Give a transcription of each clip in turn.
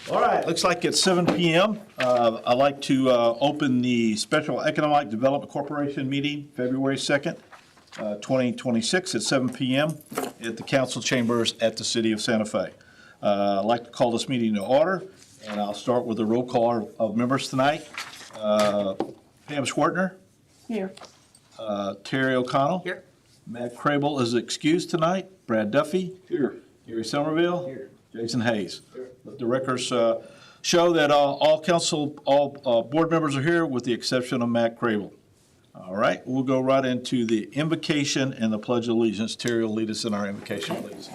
All right, looks like it's 7 p.m. I'd like to open the Special Economic Development Corporation meeting, February 2nd, 2026 at 7 p.m. at the council chambers at the City of Santa Fe. I'd like to call this meeting to order, and I'll start with a roll call of members tonight. Pam Schwartner. Here. Terry O'Connell. Here. Matt Crable is excused tonight. Brad Duffy. Here. Gary Somerville. Here. Jason Hayes. Let the records show that all board members are here with the exception of Matt Crable. All right, we'll go right into the invocation and the Pledge of Allegiance. Terry will lead us in our invocation, please.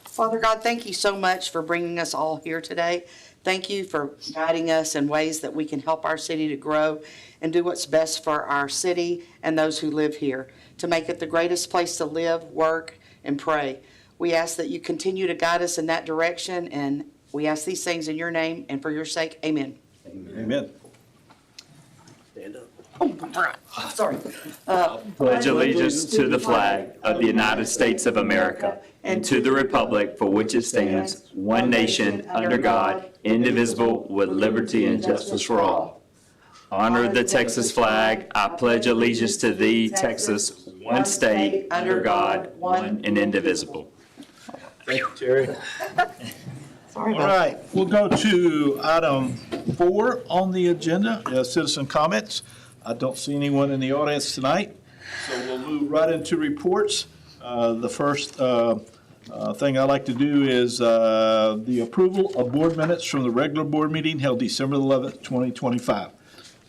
Father God, thank you so much for bringing us all here today. Thank you for guiding us in ways that we can help our city to grow and do what's best for our city and those who live here, to make it the greatest place to live, work, and pray. We ask that you continue to guide us in that direction, and we ask these things in your name and for your sake. Amen. Amen. Stand up. Oh, sorry. Pledge allegiance to the flag of the United States of America and to the republic for which it stands, one nation, under God, indivisible, with liberty and justice for all. Honor the Texas flag. I pledge allegiance to thee, Texas, one state, under God, one and indivisible. Thank you, Terry. Sorry All about right, we'll go to item 4 on the agenda, citizen comments. I don't see anyone in the audience tonight, so we'll move right into reports. The first thing I'd like to do is the approval of board minutes from the regular board meeting held December 11th, 2025.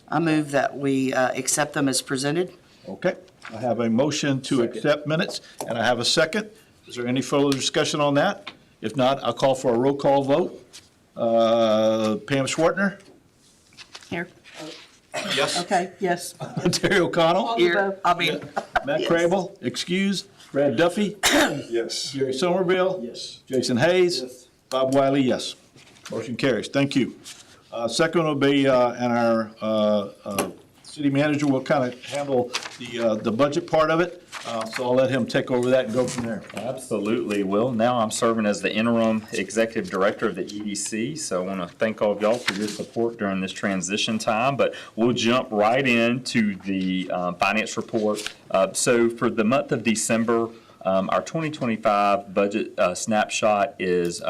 I move that we accept them as presented. Okay, I have a motion to accept minutes, and I have a second. Is there any further discussion on that? If not, I'll call for a roll call vote. Pam Schwartner? Here. Yes. Okay, yes. Terry O'Connell? Here, I mean. Matt Yes. Crable, excused. Brad Duffy? Yes. Gary Somerville? Yes. Jason Hayes? Yes. Bob Wiley, yes. Motion carries. Thank you. Second will be, and our city manager will kind of handle the budget part of it. So I'll let him take over that and go from there. Absolutely, Will. Now I'm serving as the interim executive director of the EDC, so I want to thank all of y'all for your support during this transition time, but we'll jump right into the finance report. So for the month of December, our 2025 budget snapshot is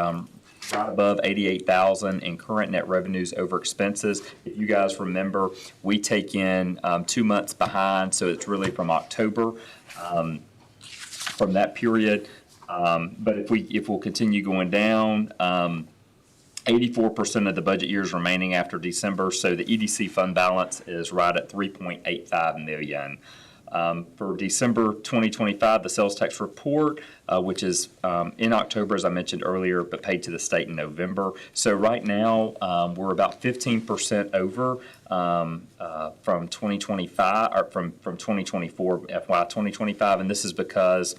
right above 88,000 in current net revenues over expenses. If you guys remember, we take in 2 months behind, so it's really from October, from that period. But if we'll continue going down, 84% of the budget years remaining after December, so the EDC fund balance is right at 3.85 million. For December 2025, the sales tax report, which is in October, as I mentioned earlier, but paid to the state in November. So right now, we're about 15% over from 2025, or from 2024, FY 2025, and this is because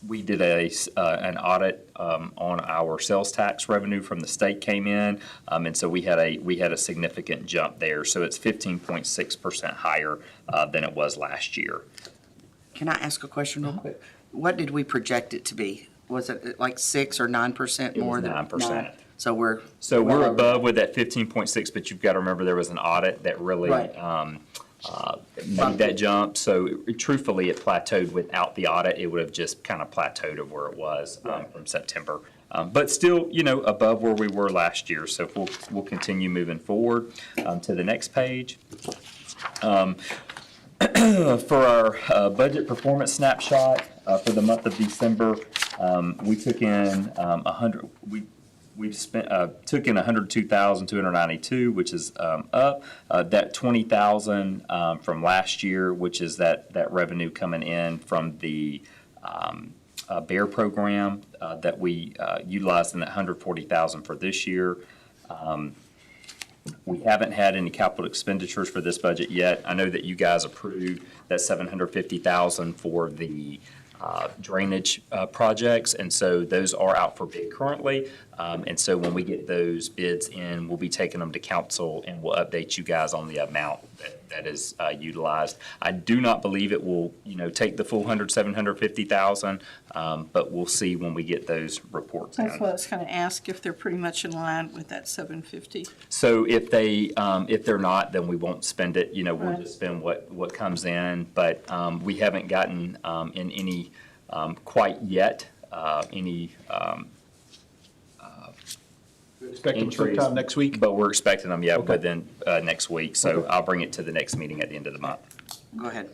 we did an audit on our sales tax revenue from the state came in, and so we had a significant jump there. So it's 15.6% higher than it was last year. Can I ask a question real quick? What did we project it to be? Was it like 6 or 9% more than? 9%. So we're. So well we're over. above with that 15.6, but you've got to remember there was an audit that really Right. made that jump. So truthfully, it plateaued without the audit. It would have just kind of plateaued of where it was from September. But still, above where we were last year. So we'll continue moving forward to the next page. For our budget performance snapshot for the month of December, we took in 100. We've took in 102,292, which is up. That 20,000 from last year, which is that revenue coming in from the BEAR program that we utilized in that 140,000 for this year. We haven't had any capital expenditures for this budget yet. I know that you guys approved that 750,000 for the drainage projects, and so those are out for bid currently. And so when we get those bids in, we'll be taking them to council, and we'll update you guys on the amount that is utilized. I do not believe it will, take the full 750,000, but we'll see when we get those reports in. That's what I was going to ask, if they're pretty much in line with that 750. So if they're not, then we won't spend it, we'll just spend what comes in. But we haven't gotten in any quite yet, any Expect them entries. sometime next week? But we're expecting them, within next week. So I'll bring it to the next meeting at the end of the month. Go ahead.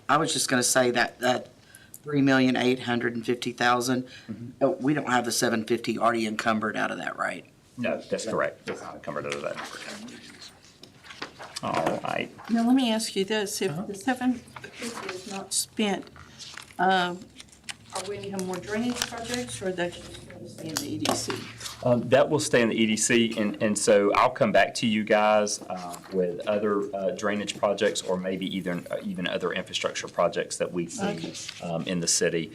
I was just gonna say that 3,850,000, we don't have the 750 already encumbered out of that, right? No, that's correct. That's not encumbered under that. All right. Now, let me ask you this, if the 750 is not spent, are we going to have more drainage projects, or that's just going to stay in the EDC? That will stay in the EDC, and so I'll come back to you guys with other drainage projects, or maybe even other infrastructure projects that we see in the city.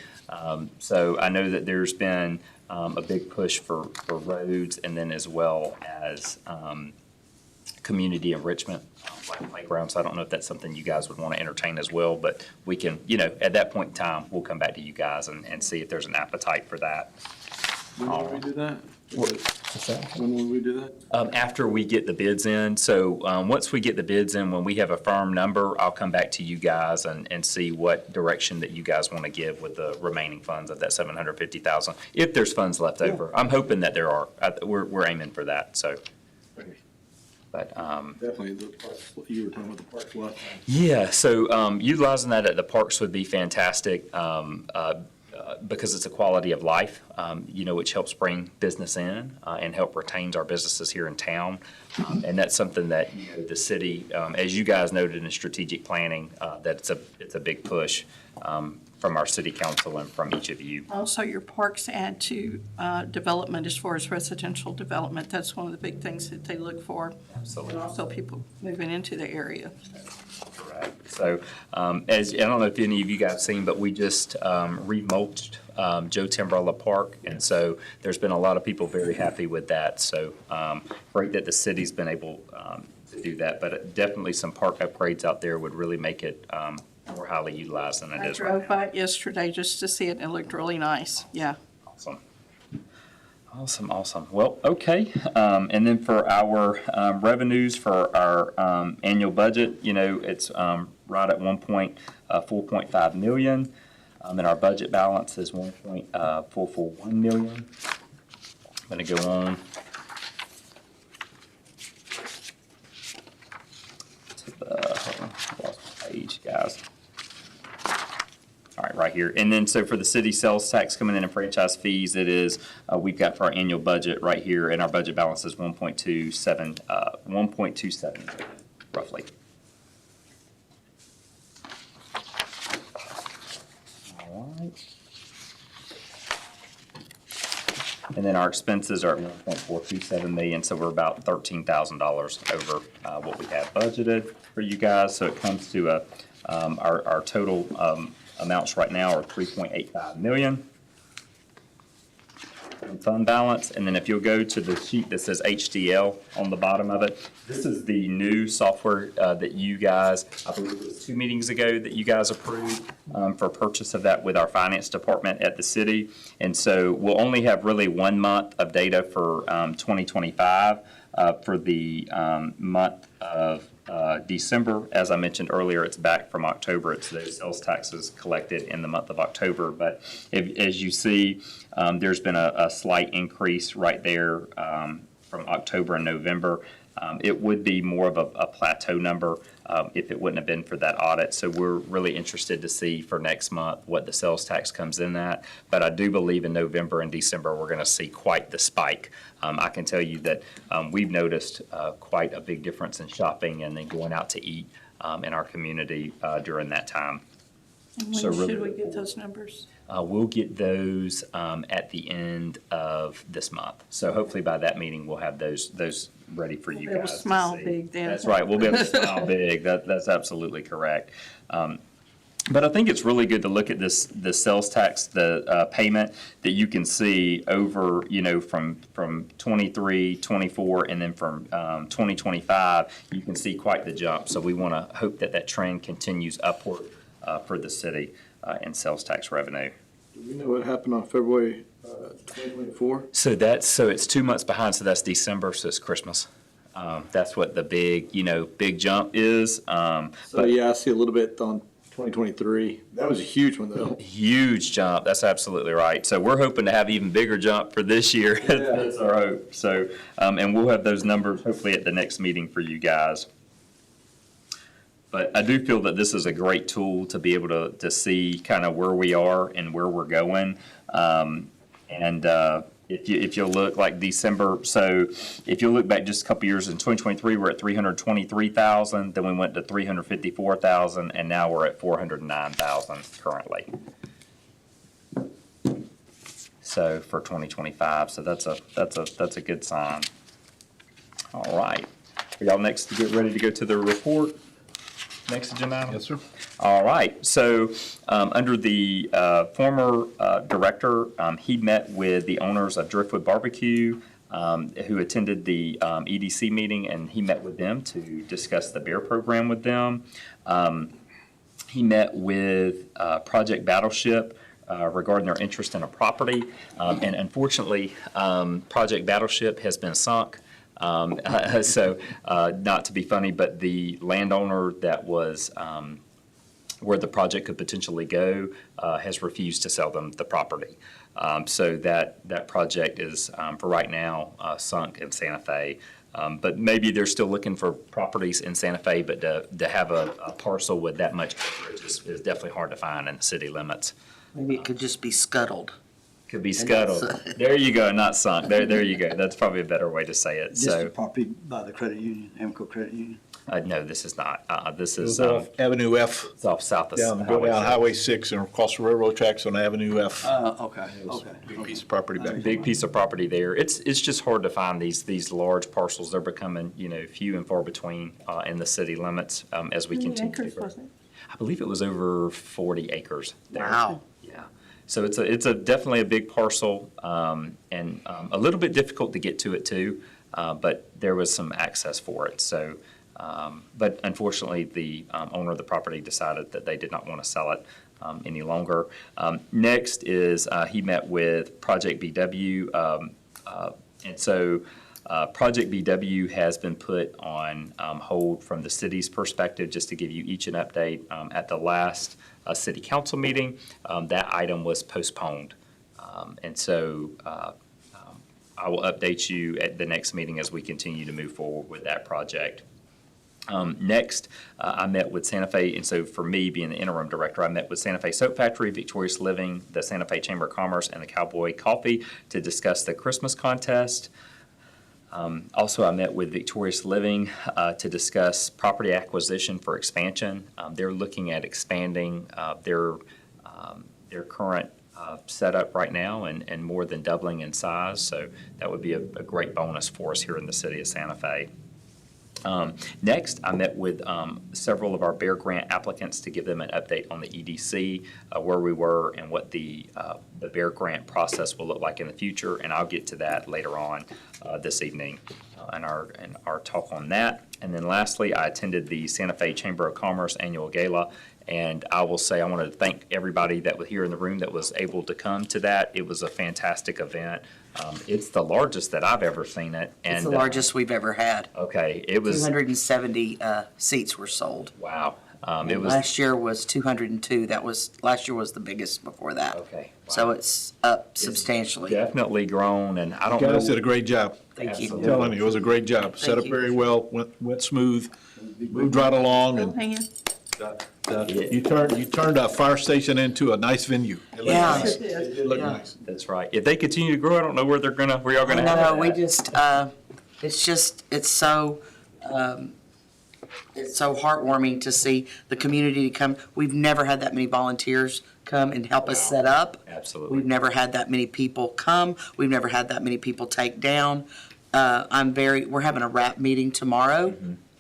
So I know that there's been a big push for roads, and then as well as community enrichment, like playgrounds. I don't know if that's something you guys would want to entertain as well, but we can, at that point in time, we'll come back to you guys and see if there's an appetite for that. When will we do that? When will we do that? After we get the bids in. So once we get the bids in, when we have a firm number, I'll come back to you guys and see what direction that you guys want to give with the remaining funds of that 750,000. If there's funds left over, I'm hoping that there are. We're aiming for that. So, Okay. but Definitely the parks, you were talking about the parks left. yeah. So utilizing that at the parks would be fantastic. Because it's a quality of life, which helps bring business in and help retains our businesses here in town. And that's something that, the city, as you guys noted in strategic planning, that it's a big push from our city council and from each of you. Also, your parks add to development as far as residential development. That's one of the big things that they look for. Absolutely. And also people moving into the area. Correct. So, as I don't know if any of you guys have seen, but we just remulched Joe Timberella Park, and so there's been a lot of people very happy with that. So, great that the city's been able to do that. But definitely some park upgrades out there would really make it more highly utilized than it I is right drove now. by it yesterday just to see it, and it looked really nice. Yeah. Awesome. Well, okay. And then for our revenues for our annual budget, it's right at 4.5 million. And our budget balance is 1.441 million. I'm going to go on to hold on, I lost my page, guys. All right, right here. And then, so for the city sales tax coming in and franchise fees, it is, we've got for our annual budget right here, and our budget balance is 1.27, roughly. All right. And then our expenses are at 1.427 million, so we're about $13,000 over what we had budgeted for you guys. So it comes to our total amounts right now are 3.85 million in fund balance. And then if you'll go to the sheet that says HDL on the bottom of it, this is the new software that you guys, I believe it was 2 meetings ago that you guys approved for purchase of that with our finance department at the city. And so we'll only have really 1 month of data for 2025 for the month of December. As I mentioned earlier, it's back from October. It's those sales taxes collected in the month of October. But as you see, there's been a slight increase right there from October and November. It would be more of a plateau number if it wouldn't have been for that audit. So we're really interested to see for next month what the sales tax comes in at. But I do believe in November and December, we're going to see quite the spike. I can tell you that we've noticed quite a big difference in shopping and then going out to eat in our community during that time. And So when really should we get those numbers? We'll get those at the end of this month. So hopefully by that meeting, we'll have those ready for you We'll be able guys to to smile see. big then. That's right. We'll be able to smile big. That's absolutely correct. But I think it's really good to look at the sales tax, the payment that you can see over, from 23, 24, and then from 2025, you can see quite the jump. So we want to hope that trend continues upward for the city in sales tax revenue. Do we know what happened on February 2024? So it's 2 months behind, so that's December, so it's Christmas. That's what the big jump is. So yeah, I see a little bit on 2023. That was a huge one though. Huge jump. That's absolutely right. So we're hoping to have even bigger jump for this year. That's our hope. So, and we'll have those numbers hopefully at the next meeting for you guys. But I do feel that this is a great tool to be able to see kind of where we are and where we're going. If you look like December, so if you look back just a couple years, in 2023, we're at 323,000, then we went to 354,000, and now we're at 409,000 currently. So for 2025, so that's a good sign. All right, are y'all next to get ready to go to the report? Next agenda item? Yes, sir. All right, so under the former director, he met with the owners of Driftwood Barbecue, who attended the EDC meeting, and he met with them to discuss the beer program with them. He met with Project Battleship regarding their interest in a property, and unfortunately, Project Battleship has been sunk. So not to be funny, but the landowner that was where the project could potentially go has refused to sell them the property. So that project is, for right now, sunk in Santa Fe. But maybe they're still looking for properties in Santa Fe, but to have a parcel with that much acreage is definitely hard to find in the city limits. Maybe it could just be scuttled. Could be scuttled. There you go, not sunk. There you go. That's probably a better way to say it. This is So, property by the credit union, Amco Credit Union. no, this is not. This is Off Avenue F, it's off south of go down Highway 6 and across the railroad tracks on Avenue F. Okay. Big piece of property back there. Big piece of property there. It's just hard to find these large parcels. They're becoming few and far between in the city limits as we How many continue. acres was it? I believe it was over 40 acres there. Wow. Yeah. So it's definitely a big parcel and a little bit difficult to get to it too, but there was some access for it. So, but unfortunately, the owner of the property decided that they did not want to sell it any longer. Next is he met with Project BW, and so Project BW has been put on hold from the city's perspective. Just to give you each an update, at the last city council meeting, that item was postponed. And so I will update you at the next meeting as we continue to move forward with that project. Next, I met with Santa Fe, and so for me, being the interim director, I met with Santa Fe Soap Factory, Victorious Living, the Santa Fe Chamber of Commerce, and the Cowboy Coffee to discuss the Christmas contest. Also, I met with Victorious Living to discuss property acquisition for expansion. They're looking at expanding their current setup right now and more than doubling in size, so that would be a great bonus for us here in the city of Santa Fe. Next, I met with several of our Bear Grant applicants to give them an update on the EDC, where we were and what the Bear Grant process will look like in the future, and I'll get to that later on this evening in our talk on that. And then lastly, I attended the Santa Fe Chamber of Commerce Annual Gala, and I will say I want to thank everybody that was here in the room that was able to come to that. It was a fantastic event. It's the largest that I've ever seen it. And, It's the largest we've ever had. Okay, it was, 270 seats were sold. wow. It was, Last year was 202. Last year was the biggest before that. okay. So wow. it's up substantially. Definitely grown, and I don't know. Guys did a great job. Thank you. I'm telling you, it was a great job. Set up you. very well, went smooth, moved right along, and Hanging. you turned a fire station into a nice venue. It looked Yeah. nice. It did look Yeah. nice. That's right. If they continue to grow, I don't know where y'all gonna have No, we that. just, it's so heartwarming to see the community come. We've never had that many volunteers come and help us set up. Absolutely. We've never had that many people come. We've never had that many people take down. We're having a wrap meeting tomorrow,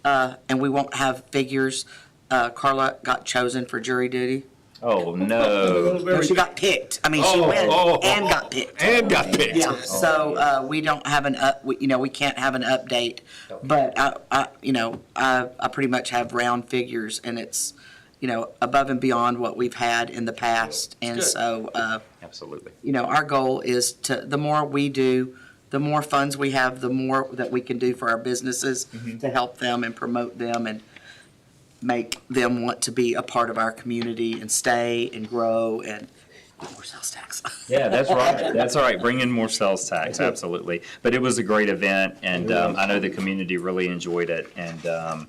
and we won't have figures. Carla got chosen for jury duty. Oh, no. No, she got picked. I mean, she went and got picked. And got picked. Yeah, so, we don't have we can't have an update, but I pretty much have round figures, and it's, above and beyond what we've had in the past. And so, Absolutely. our goal is the more we do, the more funds we have, the more that we can do for our businesses to help them and promote them and make them want to be a part of our community and stay and grow and get more sales tax. Yeah, that's right. That's all right. Bring in more sales tax, absolutely. But it was a great event, and I know the community really enjoyed it, and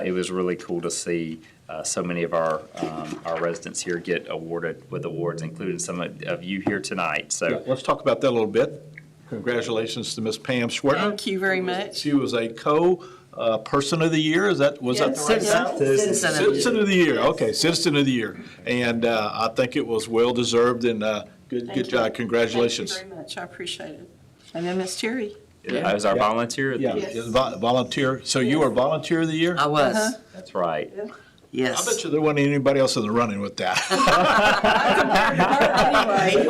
it was really cool to see so many of our residents here get awarded with awards, including some of you here tonight. So Let's talk about that a little bit. Congratulations to Miss Pam Schwertner. Thank you very much. She was a person of the year, was that the right title? Citizen of the Year, okay, Citizen of the Year. And I think it was well-deserved, and good job, congratulations. Thank you very much, I appreciate it. And then Miss Terry. I was our volunteer. Yeah, Yes. volunteer, so you were Volunteer of the Year? I was, That's right. I yes. bet you there wasn't anybody else in the running with that. Anyway,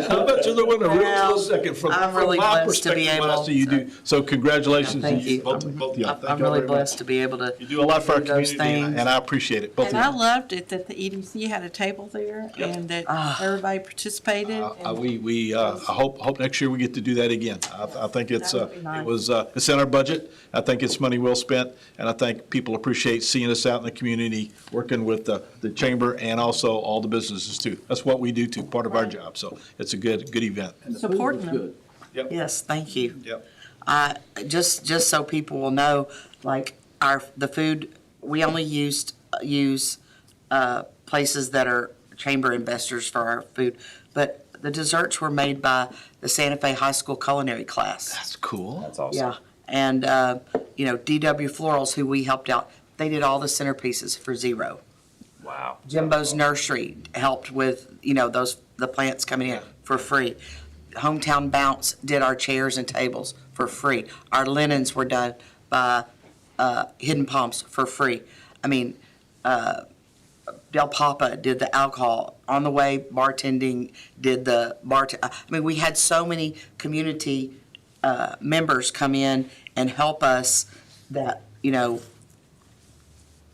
I bet you there wasn't a real Well, close second from I'm really my blessed to be perspective. able I see you do, so congratulations to Thank you, you. both of you. Thank I'm y'all really very much. blessed to be able to. You do a lot for our do those community, and things. I appreciate it, both And I of you. loved it that the EDC had a table there and that everybody participated. and- I hope next year we get to do that again. I think it's, That would be nice. it's in our budget. I think it's money well spent, and I think people appreciate seeing us out in the community, working with the chamber and also all the businesses too. That's what we do too, part of our job, so it's a good event. Supporting them. Yes, thank you. Yep. Just so people will know, like the food, we only use places that are chamber investors for our food, but the desserts were made by the Santa Fe High School culinary class. That's cool. That's awesome. Yeah, and DW Florals, who we helped out, they did all the centerpieces for $0. Wow. Jimbo's Nursery helped with, the plants coming in for free. Hometown Bounce did our chairs and tables for free. Our linens were done by Hidden Palms for free. I mean, Del Papa did the alcohol. On the Way Bartending did the I mean, we had so many community members come in and help us that,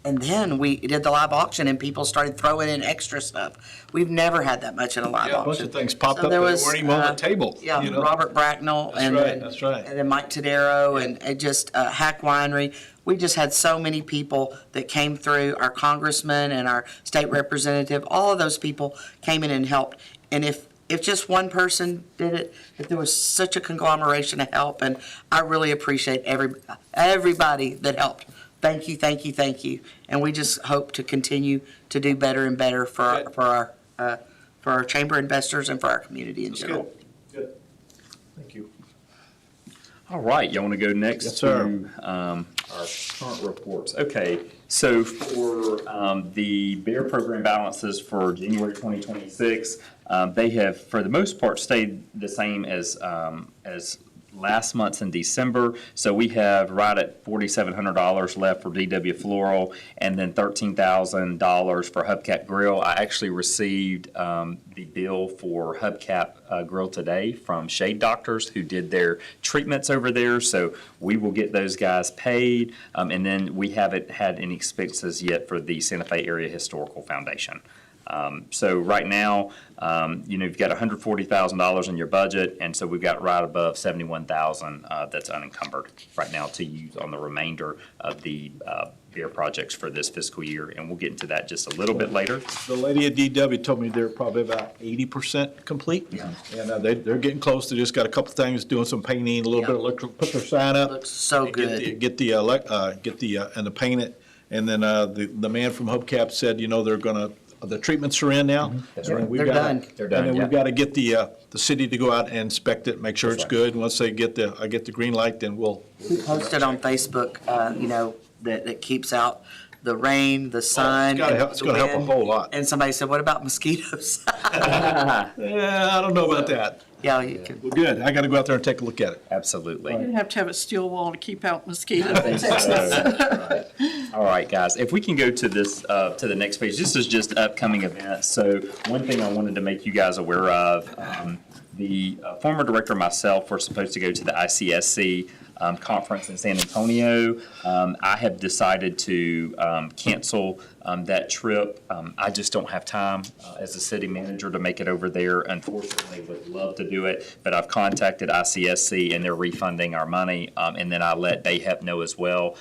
and then we did the live auction and people started throwing in extra stuff. We've never had that much in a live Yeah, a bunch auction. of things popped So up that weren't even on the table. Yeah, you know? Robert Bracknell That's and right, then, that's right. and then Mike Tadero and it just Hack Winery. We just had so many people that came through, our congressman and our state representative, all of those people came in and helped. And if just one person did it, if there was such a conglomeration of help, and I really appreciate everybody that helped. Thank you, thank you, thank you. And we just hope to continue to do better and better for our chamber investors and for our community in That's general. good. Thank you. All right, y'all want to go next Yes, sir. to our current reports? Okay, so for the beer program balances for January 2026, they have, for the most part, stayed the same as last month's in December. So we have right at $4,700 left for DW Floral, and then $13,000 for Hubcap Grill. I actually received the bill for Hubcap Grill today from Shade Doctors, who did their treatments over there. So we will get those guys paid, and then we haven't had any expenses yet for the Santa Fe Area Historical Foundation. So right now, you've got $140,000 in your budget, and so we've got right above $71,000 that's unencumbered right now to use on the remainder of the beer projects for this fiscal year, and we'll get into that just a little bit later. The lady at DW told me they're probably about 80% complete. Yeah. And they're getting close. They just got a couple things, doing some painting, a little bit of electrical, put their sign up. Looks so and good. and the paint it. And then the man from Hubcap said, they're gonna, the treatments are in now. That's And right. we've They're gotta- done. They're done, And then yeah. we've got to get the city to go out and inspect it, make sure That's it's right. good. Once I get the green light, then we'll. We posted on Facebook, that keeps out the rain, the sun. gotta help- and it's the gonna help a wind. whole lot. And somebody said, what about mosquitoes? Yeah, I don't know about that. Yeah, you can. Well, good. I gotta go out there and take a look at it. Absolutely. You'd have to have a steel wall to keep out mosquitoes. All right, guys, if we can go to this, to the next page, this is just upcoming events. So one thing I wanted to make you guys aware of, the former director and myself were supposed to go to the ICSC conference in San Antonio. I have decided to cancel that trip. I just don't have time as a city manager to make it over there. Unfortunately, would love to do it, but I've contacted ICSC and they're refunding our money. And then I let BAHEP know as well,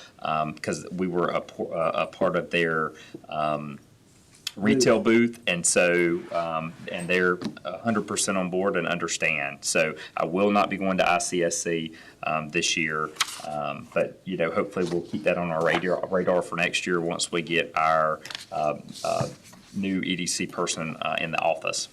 because we were a part of their retail booth, and so, and they're 100% on board and understand. So I will not be going to ICSC this year, but, you know, hopefully we'll keep that on our radar for next year once we get our new EDC person in the office.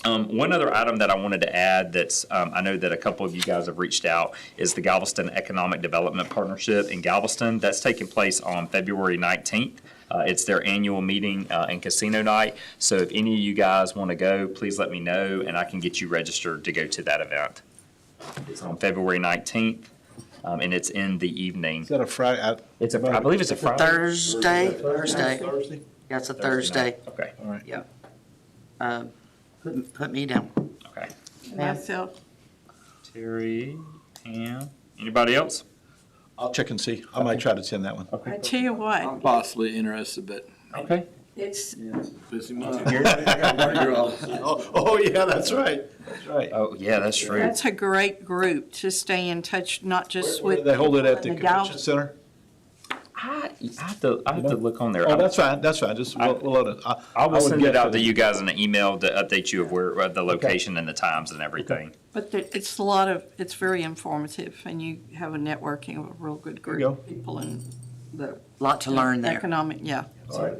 One other item that I wanted to add that's, I know that a couple of you guys have reached out, is the Galveston Economic Development Partnership in Galveston. That's taking place on February 19th. It's their annual meeting and casino night. So if any of you guys want to go, please let me know and I can get you registered to go to that event. It's on February 19th, and it's in the evening. Is that a Friday? I believe it's a Friday. Thursday. Thursday? Yeah, it's a Thursday. Okay, All right. Yeah. Put me down. okay. Myself, Terry, Pam, anybody else? I'll check and see. I might try to attend that one. I tell you what, I'm possibly interested, but Okay. it's, busy month. Oh, yeah, that's right. That's right. Oh, yeah, that's true. that's a great group to stay in touch, not just Where do with. they hold it at the the Gal- convention center? I have to look on there. Oh, that's fine, that's fine. Just, we'll let it. I will would send guess it out that to you guys in an email to update you of where, the location and the times and everything. But it's a lot of, it's very informative, and you have a networking of a real good There group you of people in the Lot to learn there. economic, yeah. All right.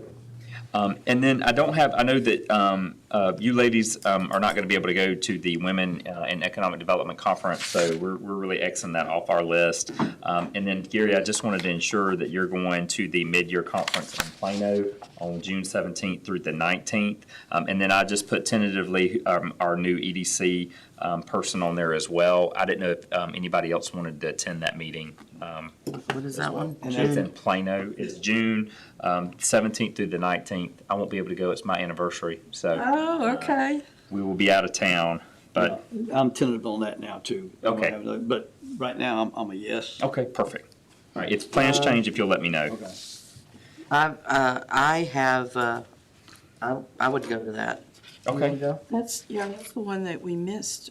And then I know that you ladies are not going to be able to go to the Women in Economic Development Conference, so we're really Xing that off our list. And then Gary, I just wanted to ensure that you're going to the mid-year conference in Plano on June 17th through the 19th. And then I just put tentatively our new EDC person on there as well. I didn't know if anybody else wanted to attend that meeting. What is that one? It's in Plano. It's June 17th through the 19th. I won't be able to go. It's my anniversary, so Oh, okay. we will be out of town. But I'm tentative on that now, too. Okay. But right now, I'm a yes. okay, perfect. All right, if plans change, if you'll let me know. Okay. I have, I would go to that. Okay. That's the one that we missed,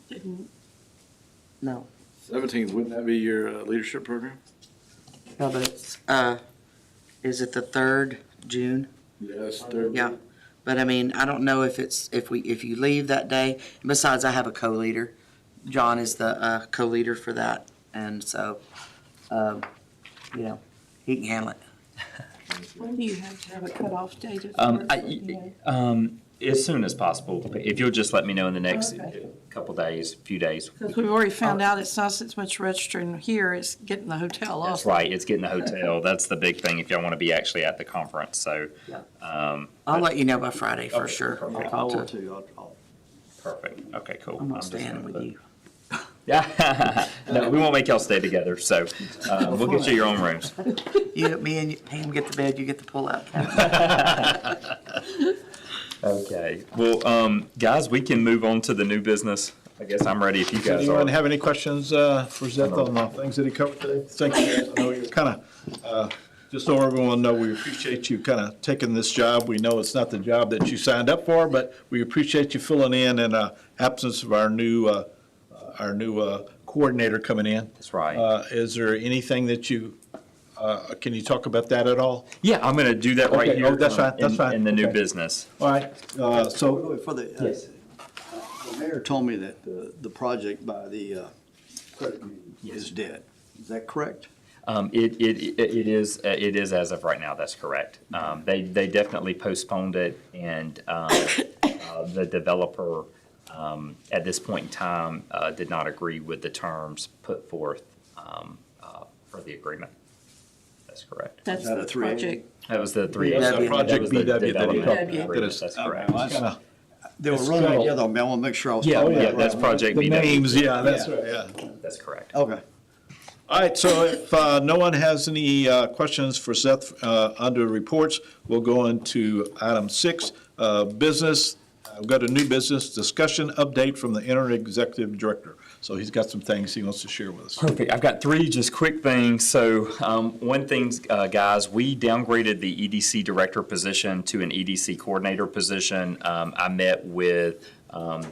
didn't, No. 17th, wouldn't that be your leadership program? No, but it's, is it the 3rd June? Yes, third. Yeah. But I mean, I don't know if if you leave that day, besides I have a co-leader. John is the, co-leader for that, and so, you know, he can handle it. when do you have to have a cutoff date? As soon as possible. If you'll just let me know in the next Okay. couple days, few days. Because we've already found out it's not as much registering here, it's getting the hotel That's also. right. It's getting the hotel. That's the big thing if y'all want to be actually at the conference. So, I'll let you know by Friday for Okay, sure. perfect. I'll I talk will to, too. I'll- perfect. Okay, cool. I'm not just staying gonna with put- you. Yeah. No, we won't make y'all stay together. So we'll get you your own rooms. You, me and Pam get to bed, you get the pull-out cabinet. Okay. Well, guys, we can move on to the new business. I guess I'm ready if you Does guys anyone are. have any questions for Zeth on the things that he covered today? Thank you. I know you're kind of, just so everyone know, we appreciate you kind of taking this job. We know it's not the job that you signed up for, but we appreciate you filling in absence of our new coordinator coming in. That's right. Is there anything that you, can you talk about that at all? Yeah, I'm going to do that right Okay. here. Oh, that's fine. That's fine. In the new Okay. business. All right, so, For the, Yes. the mayor told me that the project by the credit union is dead. Is that correct? It is as of right now, that's correct. They definitely postponed it, and the developer, at this point in time, did not agree with the terms put forth for the agreement. That's correct. That's that a the 3A? project. That was the three. That's the Project was the BW that he development talked about. agreement. That's correct. They were running together, man. I want to make sure I was. Yeah, following yeah, that that's right. Project The BW. names, yeah, that's right, yeah. That's correct. Okay. All right, so if no one has any questions for Seth under reports, we'll go into item 6, business. We've got a new business discussion update from the interim executive director. So he's got some things he wants to share with us. Perfect. I've got 3 just quick things. So one thing, guys, we downgraded the EDC director position to an EDC coordinator position. I met with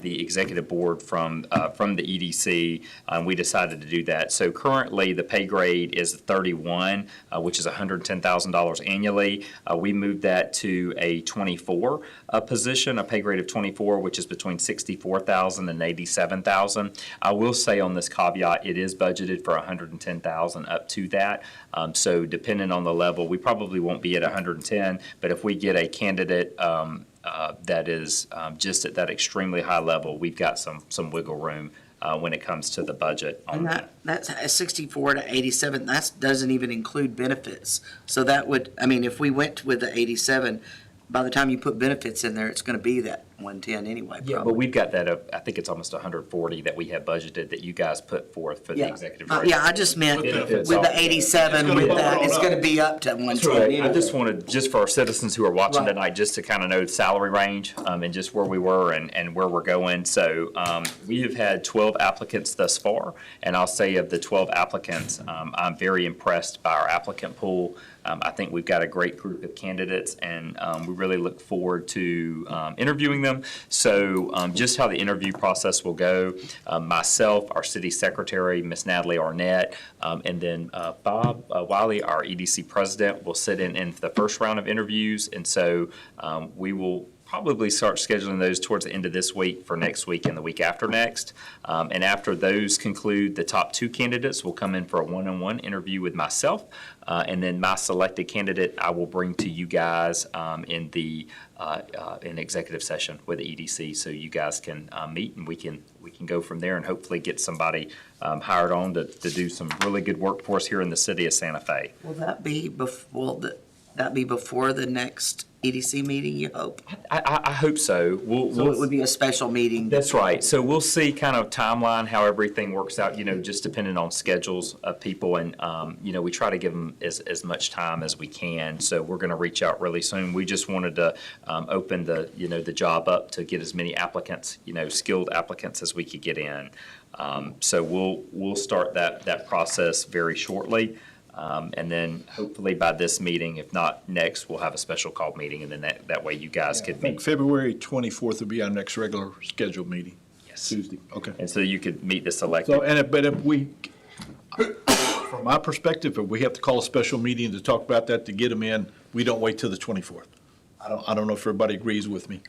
the executive board from the EDC. We decided to do that. So currently, the pay grade is 31, which is $110,000 annually. We moved that to a 24 position, a pay grade of 24, which is between $64,000 and $87,000. I will say on this caveat, it is budgeted for $110,000 up to that. So depending on the level, we probably won't be at 110, but if we get a candidate that is just at that extremely high level, we've got some wiggle room when it comes to the budget. And that's 64 to 87, that doesn't even include benefits. So that would, I mean, if we went with the 87, by the time you put benefits in there, it's gonna be that 110 anyway, Yeah, but probably. we've got that, I think it's almost 140 that we have budgeted that you guys put forth for the Yeah. executive director. Yeah, I just meant with Benefits the off. 87, gonna with bump that, it it's on gonna up. be up to 120 Right. I anyway. just wanted, just for our citizens who are watching Right. tonight, just to kind of know the salary range and just where we were and where we're going. So we have had 12 applicants thus far, and I'll say of the 12 applicants, I'm very impressed by our applicant pool. I think we've got a great group of candidates, and we really look forward to interviewing them. So just how the interview process will go, myself, our city secretary, Miss Natalie Arnett, and then Bob Wiley, our EDC president, will sit in the first round of interviews. And so we will probably start scheduling those towards the end of this week for next week and the week after next. And after those conclude, the top 2 candidates will come in for a one-on-one interview with myself. And then my selected candidate, I will bring to you guys in executive session with the EDC, so you guys can meet and we can go from there and hopefully get somebody hired on to do some really good work for us here in the city of Santa Fe. Will that be before the next EDC meeting, you hope? I hope so. So it would be a special meeting? That's right. So we'll see kind of timeline, how everything works out, just depending on schedules of people. And, we try to give them as much time as we can. So we're going to reach out really soon. We just wanted to open the job up to get as many applicants, skilled applicants as we could get in. So we'll start that process very shortly. And then hopefully by this meeting, if not next, we'll have a special call meeting, and then that way you guys I could think meet. February 24th will be our next regular scheduled meeting. Yes. Tuesday, okay. And so you could meet the selected. So, but if we, from my perspective, if we have to call a special meeting to talk about that, to get them in, we don't wait till the 24th. I don't know if everybody agrees with me.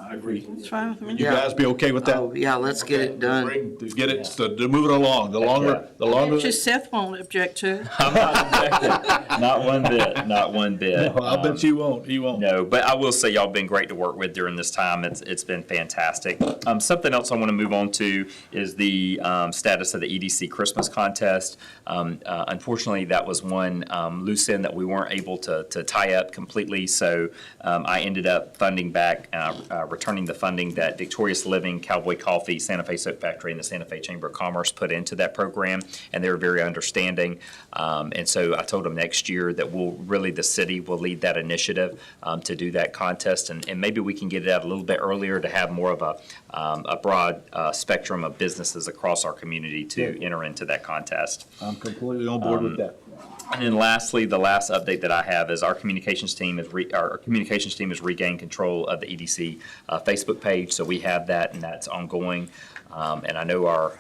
I agree. It's fine with me. You guys be okay with that? Oh, yeah, let's get it done. To get it, to move it along, the longer. Just Seth won't object to it. I'm not objecting. Not one bit, not one bit. I bet you won't, he won't. No, but I will say y'all been great to work with during this time. It's been fantastic. Something else I want to move on to is the status of the EDC Christmas contest. Unfortunately, that was one loose end that we weren't able to tie up completely. So I ended up funding back, returning the funding that Victorious Living, Cowboy Coffee, Santa Fe Soap Factory, and the Santa Fe Chamber of Commerce put into that program, and they were very understanding. And so I told them next year that the city will lead that initiative to do that contest, and maybe we can get it out a little bit earlier to have more of a broad spectrum of businesses across our community to enter into that contest. I'm completely on board with that. And then lastly, the last update that I have is our communications team has regained control of the EDC Facebook page. So we have that, and that's ongoing. And I know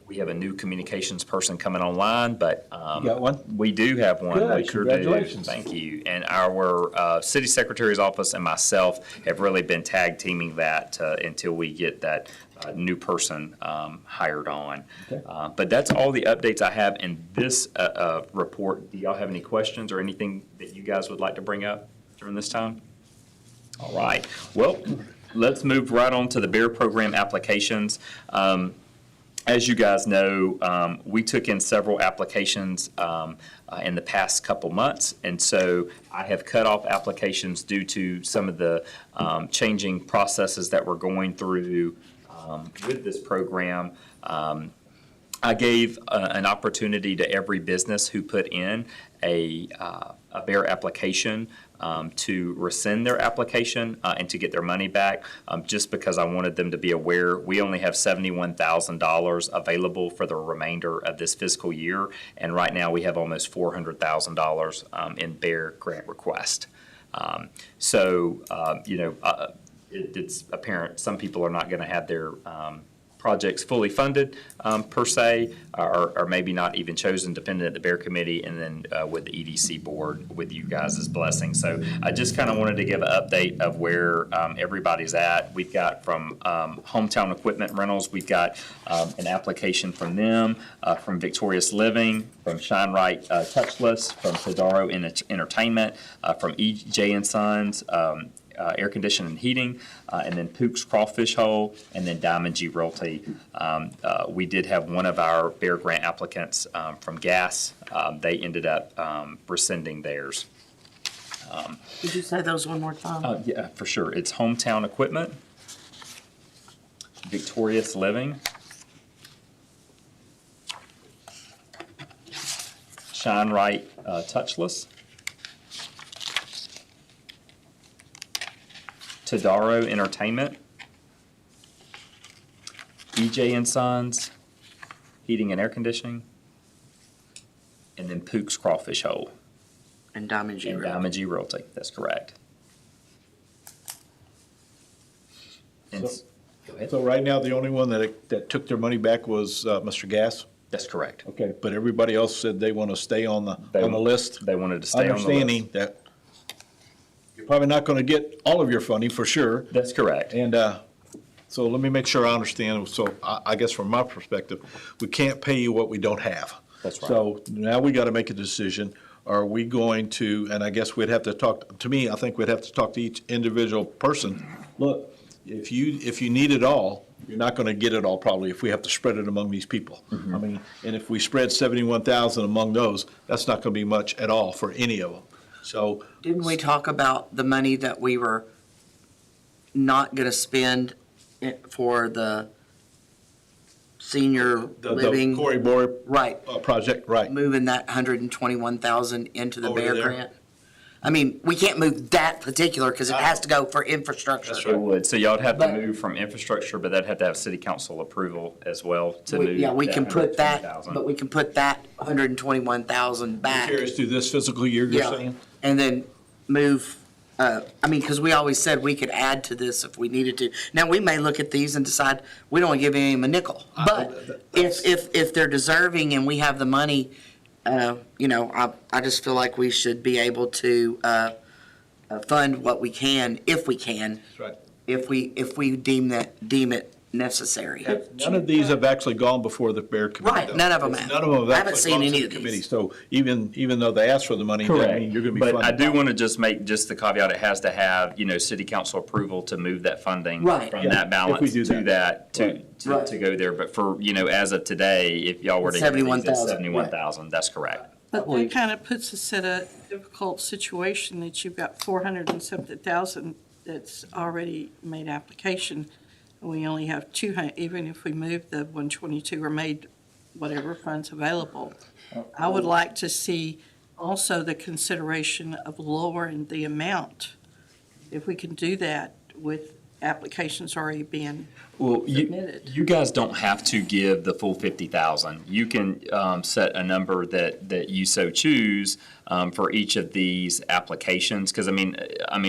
we have a new communications person coming online, but You got one? we do have one. Good, We sure do. congratulations. Thank you. And our city secretary's office and myself have really been tag teaming that until we get that new person hired on. Okay. But that's all the updates I have in this report. Do y'all have any questions or anything that you guys would like to bring up during this time? All right. Well, let's move right on to the BEAR program applications. as you guys know, we took in several applications in the past couple months, and so I have cut off applications due to some of the changing processes that we're going through with this program. I gave an opportunity to every business who put in a BEAR application to rescind their application and to get their money back, just because I wanted them to be aware we only have $71,000 available for the remainder of this fiscal year, and right now we have almost $400,000 in BEAR grant request. It's apparent some people are not going to have their projects fully funded per se, or maybe not even chosen, depending at the BEAR committee and then with the EDC board with you guys' blessing. So I just kind of wanted to give an update of where everybody's at. We've got from Hometown Equipment Rentals, we've got an application from them, from Victorious Living, from Shine Right Touchless, from Tadaro Entertainment, from EJ and Sons, Air Conditioning and Heating, and then Pook's Crawfish Hole, and then Diamond G Realty. We did have one of our BEAR grant applicants from Gas. They ended up rescinding theirs. Could you say those one more time? Yeah, for sure. It's Hometown Equipment, Victorious Living, Shine Right Touchless, Tadaro Entertainment, EJ and Sons, Heating and Air Conditioning, and then Pook's Crawfish Hole. And Diamond G. And Realty. Diamond G Realty, that's correct. And go ahead. So right now, the only one that took their money back was Mr. Gas? That's correct. Okay, but everybody else said they want to stay on the list? They wanted to stay on the list. Understanding that you're probably not going to get all of your funding, for sure. That's correct. And so let me make sure I understand. So I guess from my perspective, we can't pay you what we don't have. That's right. So now we got to make a decision. Are we going to, and I guess we'd have to talk, to me, I think we'd have to talk to each individual person. Look, if you need it all, you're not going to get it all probably if we have to spread it among these people. I mean, and if we spread 71,000 among those, that's not going to be much at all for any of them. So Didn't we talk about the money that we were not gonna spend for the senior the living? Corey Boyer Right, project, right. moving that 121,000 into the Over BEAR there. grant? I mean, we can't move that particular, because it has to go for infrastructure. That's It would, so y'all would have to But- move from infrastructure, but that'd have to have city council approval as well to move. Yeah, we can put that, 120,000. but we can put that 121,000 back. Carries through this fiscal year, you're Yeah, saying? and then move, because we always said we could add to this if we needed to. Now, we may look at these and decide we don't want to give any a nickel. But if they're deserving and we have the money, I just feel like we should be able to fund what we can, if we can, That's right. if we deem it necessary. None of these have actually gone before the BEAR committee. Right, though. none of them have. None of them have I haven't actually seen gone any to of the these. committee. So even though they asked for the money, doesn't mean you're going to be But funded. I do want to just make just the caveat, it has to have, city council approval to move that funding Right. from Yeah, that if we balance do to that, Right. to go there. But for, as of today, if y'all were to. 71,000, 71,000, that's correct. But that kind of puts us at a difficult situation that you've got 400 and something thousand that's already made application. And we only have 200, even if we move the 122 or made whatever funds available. I would like to see also the consideration of lowering the amount. If we can do that with applications already being Well, submitted. you guys don't have to give the full 50,000. You can set a number that you so choose for each of these applications. Because I mean,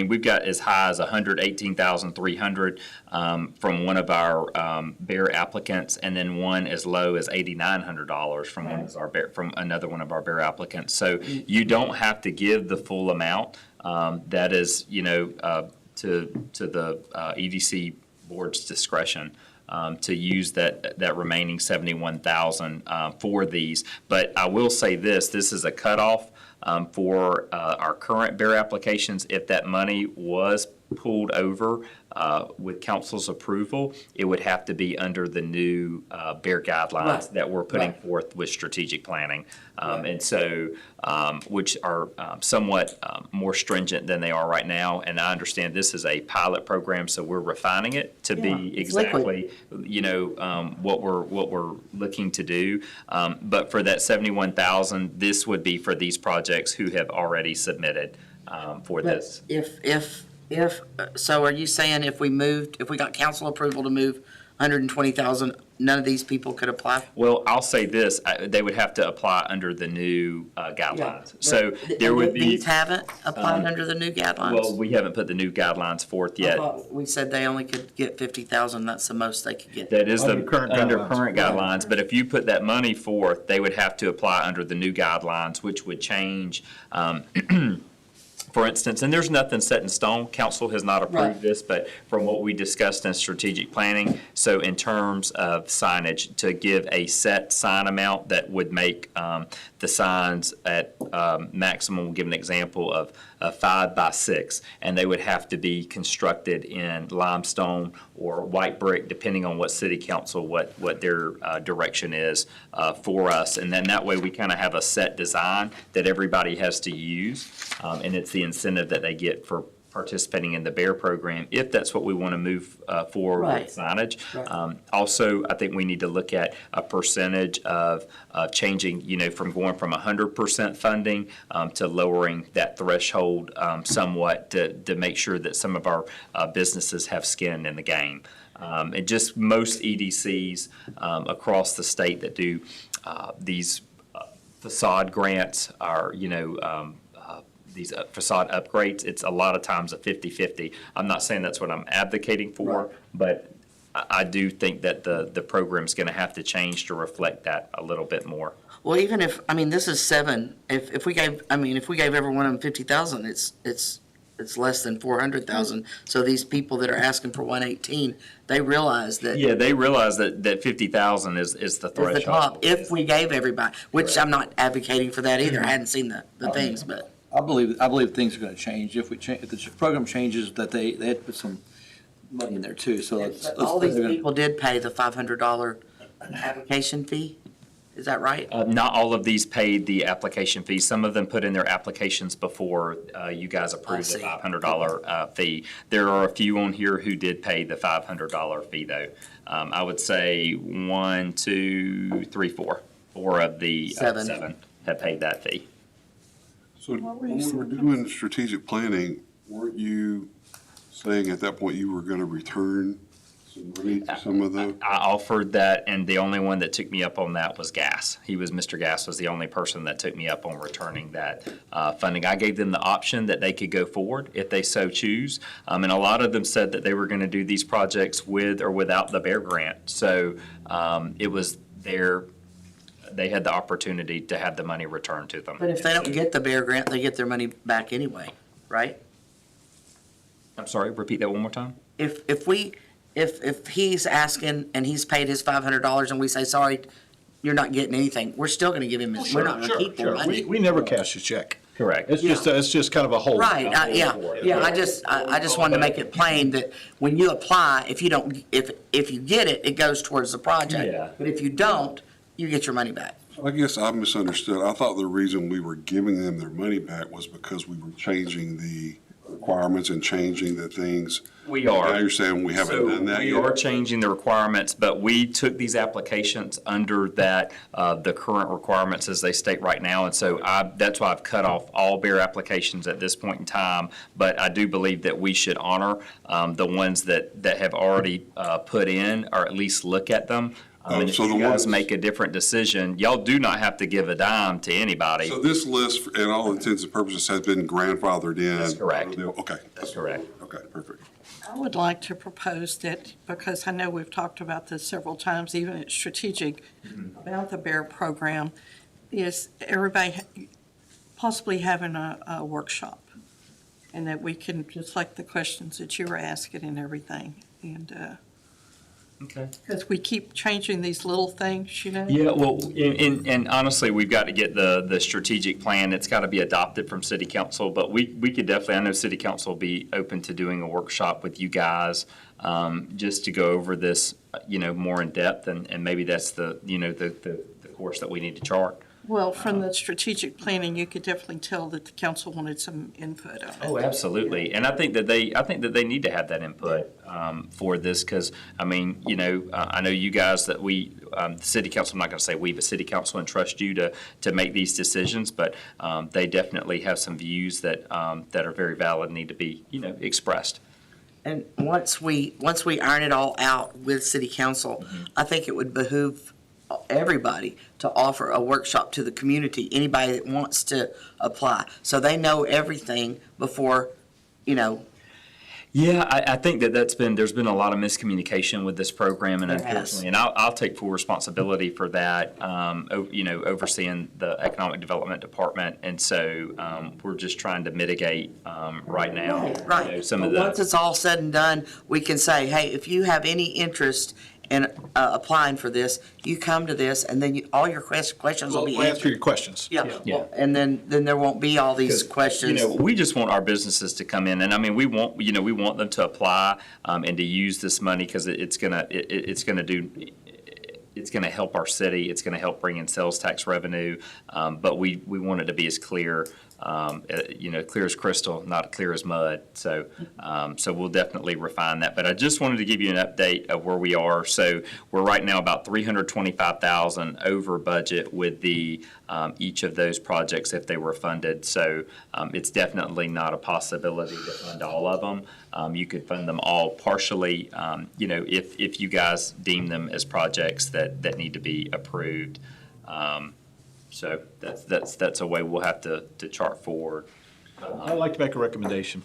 we've got as high as 118,300 from one of our BEAR applicants, and then one as low as $8,900 from another one of our BEAR applicants. So you don't have to give the full amount. That is, to the EDC board's discretion to use that remaining 71,000 for these. But I will say this is a cutoff for our current BEAR applications. If that money was pulled over with council's approval, it would have to be under the new bear guidelines Right. that we're putting Right. forth with strategic planning. And so, which are somewhat more stringent than they are right now. And I understand this is a pilot program, so we're refining it to Yeah, be it's liquid. exactly, what we're looking to do. But for that 71,000, this would be for these projects who have already submitted for But this. so are you saying if we got council approval to move 120,000, none of these people could apply? Well, I'll say this, they would have to apply under the new guidelines. So there would be, These haven't applied under the new guidelines? well, we haven't put the new guidelines forth I yet. thought we said they only could get 50,000, that's the most they could get. That is Under current under guidelines. current guidelines, but if you put that money forth, they would have to apply under the new guidelines, which would change, for instance, and there's nothing set in stone, council has not Right. approved this, but from what we discussed in strategic planning, so in terms of signage, to give a set sign amount that would make the signs at maximum, we'll give an example of 5 by 6, and they would have to be constructed in limestone or white brick, depending on what city council, what their direction is for us. And then that way, we kind of have a set design that everybody has to use, and it's the incentive that they get for participating in the BEAR program, if that's what we want to move forward Right. with signage. Right. Also, I think we need to look at a percentage of changing, from going from 100% funding to lowering that threshold somewhat to make sure that some of our businesses have skin in the game. And just most EDCs across the state that do these facade grants are, these facade upgrades, it's a lot of times a 50-50. I'm not saying that's what I'm advocating for, but I do think that the program's gonna have to change to reflect that a little bit more. Well, even if, this is 7, if we gave every one of them 50,000, it's less than 400,000. So these people that are asking for 118, they realize that Yeah, they realize that 50,000 is the is threshold. the top, if we gave everybody, which I'm not advocating for that either, I hadn't seen the things, but. I believe things are gonna change. If the program changes, that they had to put some money in there too, so let's. All these they're gonna- people did pay the $500 application fee, is that right? Not all of these paid the application fee. Some of them put in their applications before you guys approved the see. $500 fee. There are a few on here who did pay the $500 fee, though. I would say 1, 2, 3, 4. 4 of the 7 have paid that fee. So when we were doing strategic planning, weren't you saying at that point you were gonna return some money to some of the? I offered that, and the only one that took me up on that was Gas. Mr. Gas was the only person that took me up on returning that funding. I gave them the option that they could go forward if they so choose. And a lot of them said that they were going to do these projects with or without the BEAR grant. So it was they had the opportunity to have the money returned to them. But if they don't get the BEAR grant, they get their money back anyway, right? I'm sorry, repeat that one more time? If he's asking and he's paid his $500 and we say, sorry, you're not getting anything, we're still gonna give him his, we're not gonna keep the money. We never cash a check. Correct. It's just kind of a hold. Right, yeah, I just wanted to make it plain that when you apply, if you you get it, it goes towards the project. Yeah. But if you don't, you get your money back. I guess I misunderstood. I thought the reason we were giving them their money back was because we were changing the requirements and changing the things. We are. Now you're saying we haven't done that We yet? are changing the requirements, but we took these applications under that, the current requirements as they state right now. And so that's why I've cut off all BEAR applications at this point in time. But I do believe that we should honor the ones that have already put in, or at least look at them. And if so the you guys ones- make a different decision, y'all do not have to give a dime to anybody. So this list, in all intents and purposes, has been grandfathered in? That's correct. Okay. That's correct. Okay, perfect. I would like to propose that, because I know we've talked about this several times, even at strategic, about the BEAR program, is everybody possibly having a workshop. And that we can, just like the questions that you were asking and everything, and Okay. Because we keep changing these little things, you know? Yeah, well, and honestly, we've got to get the strategic plan. It's got to be adopted from city council, but we could definitely, I know city council will be open to doing a workshop with you guys, just to go over this, more in depth, and maybe that's the course that we need to chart. Well, from the strategic planning, you could definitely tell that the council wanted some input on it. Oh, absolutely. And I think that they need to have that input for this, because, I know you guys that the city council, I'm not going to say we, but city council entrust you to make these decisions, but they definitely have some views that are very valid and need to be, expressed. And once we iron it all out with city council, I think it would behoove everybody to offer a workshop to the community, anybody that wants to apply, so they know everything before, Yeah, I think there's been a lot of miscommunication with this program, and There has. unfortunately, and I'll take full responsibility for that, overseeing the Economic Development Department, and so we're just trying to mitigate right now. Right. Some But of the. once it's all said and done, we can say, hey, if you have any interest in applying for this, you come to this, and then all your questions will be We'll answer answered. your questions. Yeah, Yeah. well, and then there won't be all these questions. We just want our businesses to come in, and we want them to apply and to use this money, because it's gonna help our city. It's gonna help bring in sales tax revenue, but we want it to be as clear, clear as crystal, not clear as mud. So we'll definitely refine that. But I just wanted to give you an update of where we are. So we're right now about $325,000 over budget with each of those projects if they were funded. So it's definitely not a possibility to fund all of them. You could fund them all partially, if you guys deem them as projects that need to be approved. So that's a way we'll have to chart forward. I'd like to make a recommendation.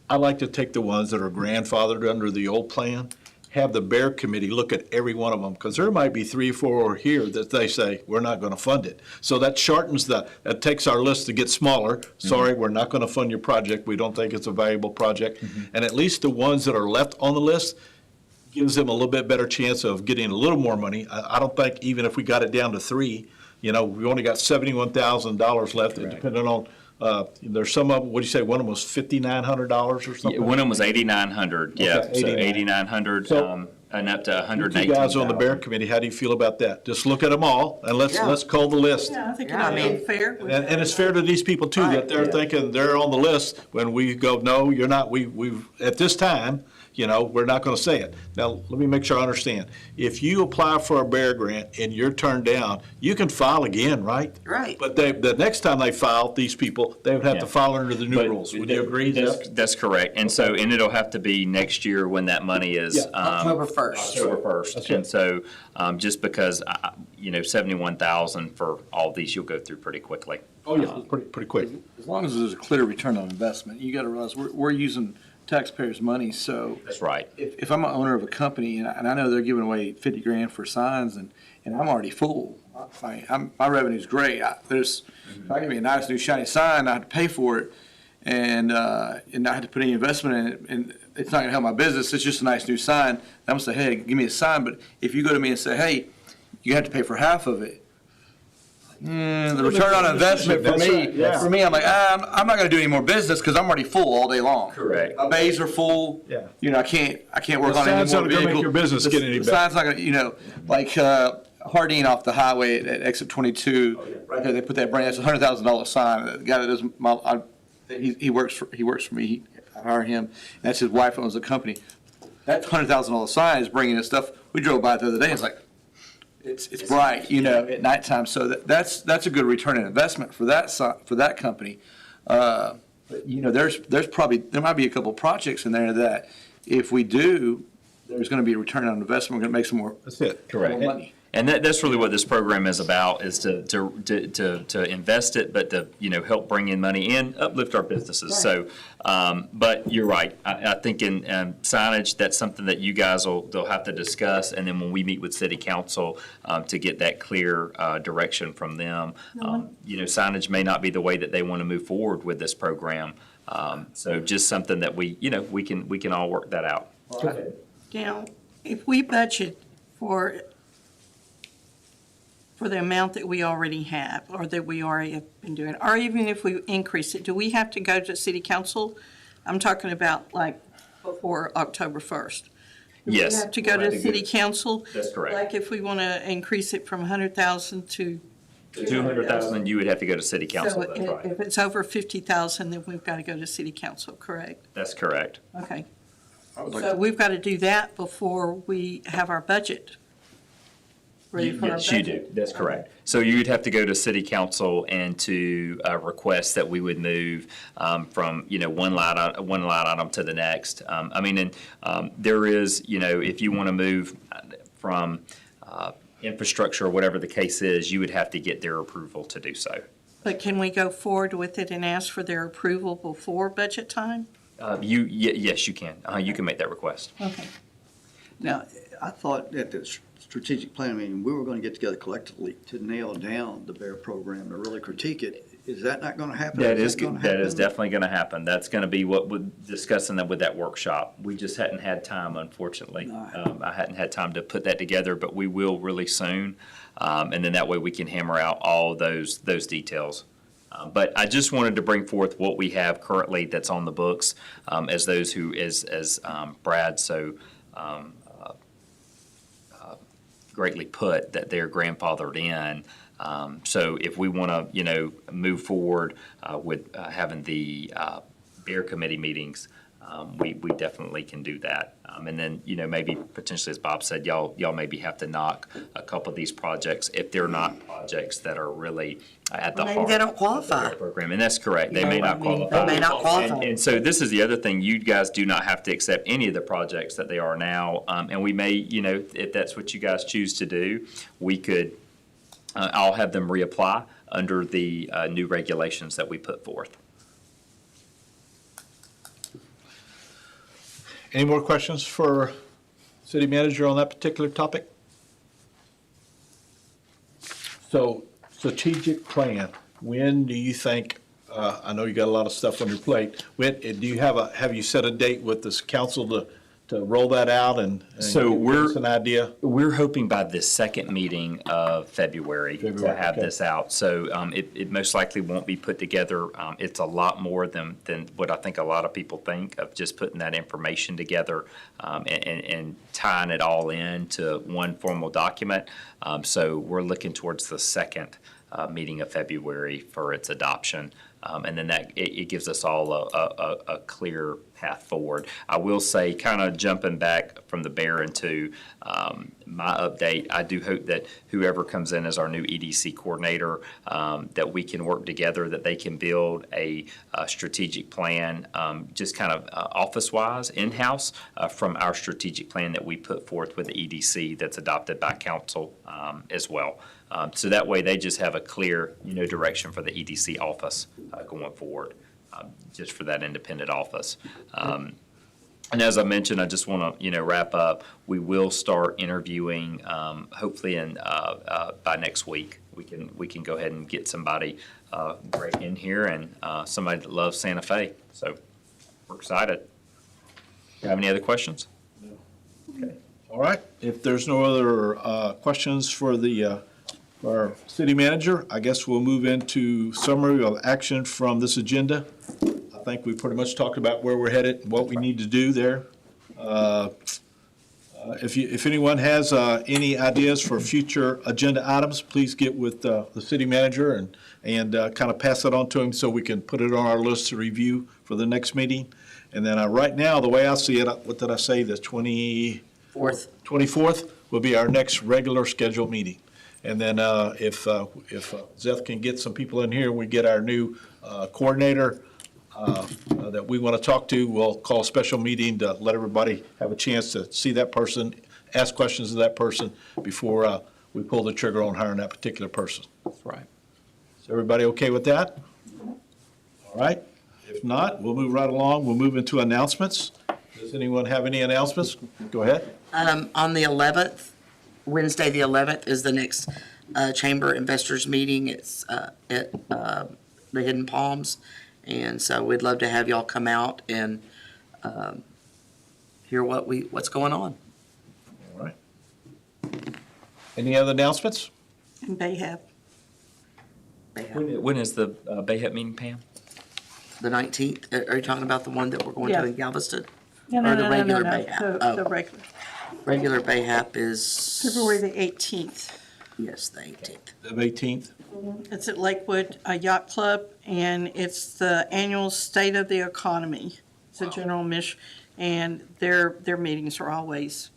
I'd like to take the ones that are grandfathered under the old plan, have the Bear Committee look at every one of them, because there might be 3 or 4 here that they say, we're not going to fund it. So that shortens that takes our list to get smaller. Sorry, we're not going to fund your project. We don't think it's a valuable project. And at least the ones that are left on the list gives them a little bit better chance of getting a little more money. I don't think even if we got it down to 3, we only got $71,000 left, and depending on, there's some of them, what do you say, one of them was $5,900 or something? One of them was 8,900, yeah, Okay, so 89. 8,900, So, and up to You 118,000. guys on the Bear Committee, how do you feel about that? Just look at them all, and let's call the list. Yeah, I think Yeah, I it'd be mean- fair. And it's fair to these people too, that they're thinking they're on the list when we go, no, you're not, we've, at this time, we're not gonna say it. Now, let me make sure I understand. If you apply for a Bear Grant and you're turned down, you can file again, right? Right. But the next time they file, these people, they would have to Yeah. file under the new But rules. Would you agree? That's correct. And so, and it'll have to be next year when that money is. Yeah, October 1st. October 1st. That's And so, just because, 71,000 for all these, you'll go through pretty quickly. Oh, yeah, pretty quick. As long as there's a clear return on investment, you got to realize we're using taxpayers' money, so That's right. if I'm an owner of a company and I know they're giving away 50 grand for signs and I'm already full, my revenue's great. If I give me a nice new shiny sign, I have to pay for it and I have to put any investment in it, and it's not going to help my business. It's just a nice new sign. I'm going to say, hey, give me a sign. But if you go to me and say, hey, you have to pay for half of it, the return on investment for That's me, right, yeah. I'm like, I'm not going to do any more business because I'm already full all day long. Correct. My bays are full. Yeah. I can't work The on any sign's more not gonna make vehicles. your business get any The better. sign's not going to, like Hardin off the highway at exit 22, right there. They put that brand. That's $100,000 sign. The guy that does he works for me. I hire him. That's his wife owns the company. That $100,000 sign is bringing in stuff. We drove by it the other day. It's like. It's bright, at nighttime. So that's a good return on investment for that company. But there might be a couple projects in there that if we do, there's going to be a return on investment. We're going to make some more That's it. Correct. more money. And that's really what this program is about, is to invest it, but to, help bring in money and uplift our businesses. So, but you're right. I think in signage, that's something that you guys they'll have to discuss. And then when we meet with city council, to get that clear direction from them, signage may not be the way that they want to move forward with this program. So just something that we can all work that out. Now, if we budget for the amount that we already have, or that we already have been doing, or even if we increase it, do we have to go to city council? I'm talking about like before October 1st. Do Yes. we have to go to city council? That's correct. Like if we want to increase it from 100,000 to 200,000, you would have to go to city council, So that's right. if it's over 50,000, then we've got to go to city council, correct? That's correct. Okay. I would like So to- we've got to do that before we have our budget. Ready for our Yes, you do, budget? that's correct. So you'd have to go to city council and to request that we would move from, one line item to the next. There is, if you want to move from infrastructure or whatever the case is, you would have to get their approval to do so. But can we go forward with it and ask for their approval before budget time? Yes, you can. You can make that request. Okay. Now, I thought at the strategic planning meeting, we were going to get together collectively to nail down the BEAR program, to really critique it. Is that not going to happen? That is gonna that is happen? definitely going to happen. That's going to be what we're discussing that with that workshop. We just hadn't had time, unfortunately. No. I hadn't had time to put that together, but we will really soon. And then that way we can hammer out all those details. But I just wanted to bring forth what we have currently that's on the books, as those who, as Brad so greatly put, that they're grandfathered in. So if we want to, move forward with having the BEAR committee meetings, we definitely can do that. And then, maybe potentially, as Bob said, y'all maybe have to knock a couple of these projects if they're not projects that are really at the Maybe heart they don't of the qualify. BEAR program. And that's correct. They You may know not what I mean? qualify. They may not qualify. And so this is the other thing, you guys do not have to accept any of the projects that they are now. And we may, if that's what you guys choose to do, we could, I'll have them reapply under the new regulations that we put forth. Any more questions for city manager on that particular topic? So strategic plan, when do you think, I know you got a lot of stuff on your plate, do you have you set a date with this council to roll that out and So give us an idea? We're hoping by the second meeting of February to February, have okay. this out. So it most likely won't be put together. It's a lot more than what I think a lot of people think of, just putting that information together and tying it all into one formal document. So we're looking towards the second meeting of February for its adoption. And then it gives us all a clear path forward. I will say, kind of jumping back from the BEAR into my update, I do hope that whoever comes in as our new EDC coordinator, that we can work together, that they can build a strategic plan, just kind of office-wise, in-house, from our strategic plan that we put forth with the EDC that's adopted by council as well. So that way they just have a clear, direction for the EDC office going forward, just for that independent office. And as I mentioned, I just want to, wrap up. We will start interviewing, hopefully by next week. We can go ahead and get somebody great in here and somebody that loves Santa Fe. So we're excited. You have any other questions? Okay. All right, if there's no other questions for our city manager, I guess we'll move into summary of action from this agenda. I think we pretty much talked about where we're headed, and what we need to do there. If anyone has any ideas for future agenda items, please get with the city manager and kind of pass it on to him so we can put it on our list to review for the next meeting. And then right now, the way I see it, what did I say, the 24th will be our next regular scheduled meeting. And then if Zeth can get some people in here, we get our new coordinator that we want to talk to, we'll call a special meeting to let everybody have a chance to see that person, ask questions of that person before we pull the trigger on hiring that particular person. That's right. Is everybody okay with that? All right. If not, we'll move right along. We'll move into announcements. Does anyone have any announcements? Go ahead. On the 11th, Wednesday, the 11th, is the next Chamber Investors Meeting. It's at the Hidden Palms. And so we'd love to have y'all come out and hear what's going on. Any other announcements? And they have, When is the Bayhap meeting, Pam? The 19th, are you talking about the one that we're going to Yeah. in Galveston? no, Or no, the no, no, no, regular no, Bayhap? the Oh. regular, Regular Bayhap is. February the 18th. Yes, the 18th. The 18th? It's at Lakewood Yacht Club, and it's the annual State of the Economy. It's a general and their meetings are always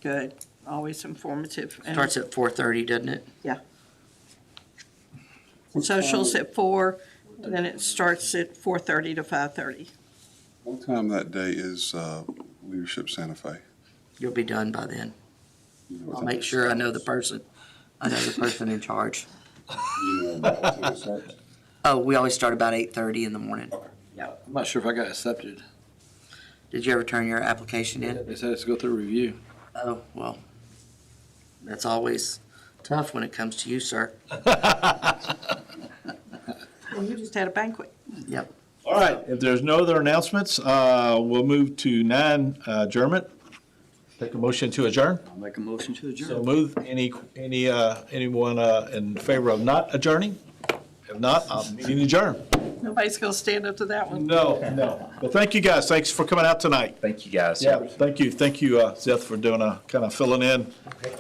good, always informative. And Starts at 4:30, doesn't it? Socials at 4, then it starts at 4:30 to 5:30. What time that day is Leadership Santa Fe? You'll be done by then. You know what I'll time make it sure I know the person. I know the person in charge. starts? You know what time it starts? Oh, we always start about 8:30 in the morning. I'm not sure if I got accepted. Did you ever turn your application in? They said it's go through review. Oh, well, that's always tough when it comes to you, sir. And you just had a banquet. Yep. All right, if there's no other announcements, we'll move to 9, adjournment. Take a motion to adjourn. I'll make a motion to So adjourn. move. Anyone in favor of not adjourning? If not, meeting adjourned. Nobody's going to stand up to that one. No. Well, thank you, guys. Thanks for coming out tonight. Thank you, guys. Thank you, Seth, for doing kind of filling in.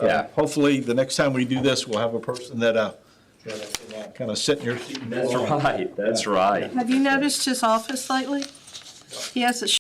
Yeah. Hopefully, the next time we do this, we'll have a person that kind of sit in your seat. That's right, that's right. Have you noticed his office lately? He has a